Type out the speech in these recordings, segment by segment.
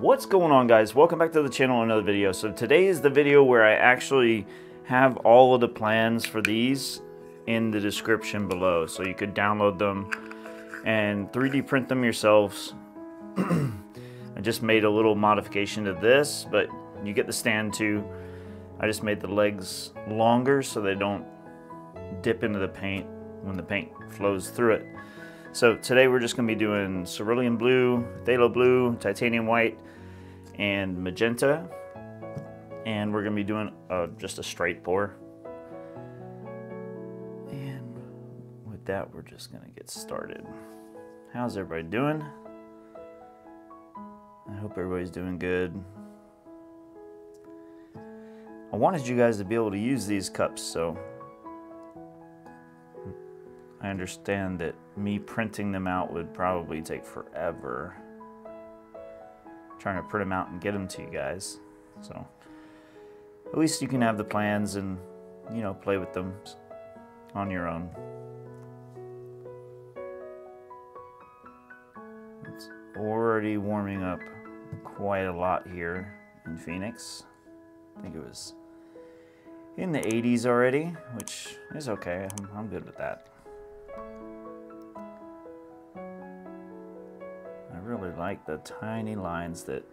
What's going on, guys? Welcome back to the channel, another video. So today is the video where I actually have all of the plans for these in the description below, so you could download them and 3D print them yourselves. I just made a little modification to this, but you get the stand too. I just made the legs longer so they don't dip into the paint when the paint flows through it. So today we're just going to be doing cerulean blue, phthalo blue, titanium white, and magenta. And we're going to be doing just a straight pour. And with that, we're just going to get started. How's everybody doing? I hope everybody's doing good. I wanted you guys to be able to use these cups, so I understand that me printing them out would probably take forever. Trying to print them out and get them to you guys. So at least you can have the plans and, you know, play with them on your own. It's already warming up quite a lot here in Phoenix. I think it was in the 80s already, which is okay. I'm good with that. I really like the tiny lines that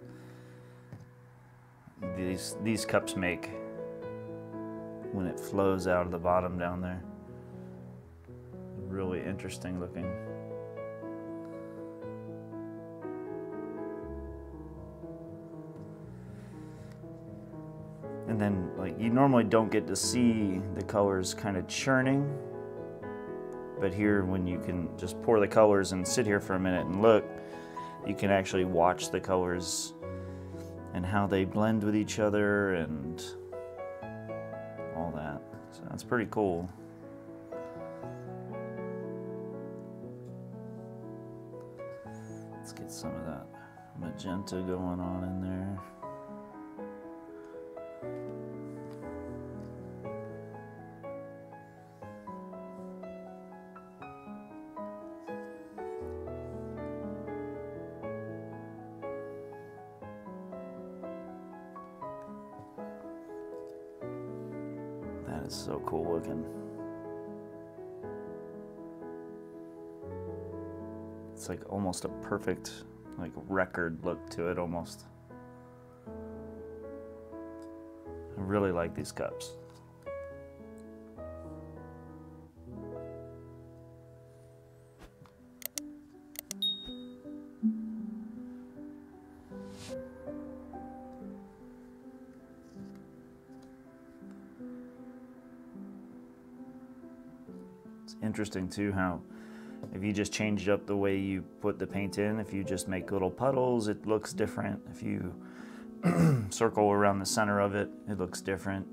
these cups make when it flows out of the bottom down there. Really interesting looking. And then, like, you normally don't get to see the colors kind of churning, but here, when you can just pour the colors and sit here for a minute and look, you can actually watch the colors and how they blend with each other and all that. So that's pretty cool. Let's get some of that magenta going on in there. That is so cool looking. It's like almost a perfect, like, record look to it almost. I really like these cups. It's interesting too how if you just change up the way you put the paint in, if you just make little puddles, it looks different. If you circle around the center of it, it looks different.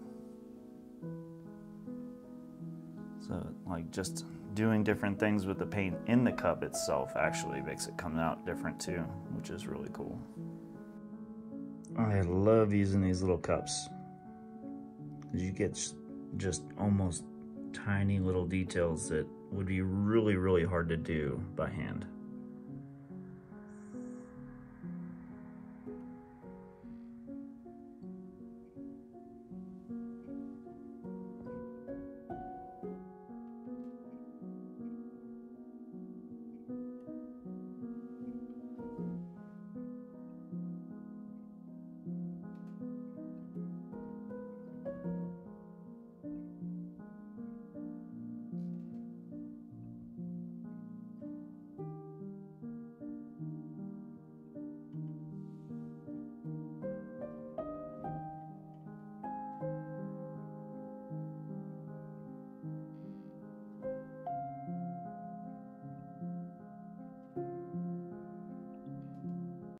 So, like, just doing different things with the paint in the cup itself actually makes it come out different too, which is really cool. I love using these little cups because you get just almost tiny little details that would be really, really hard to do by hand.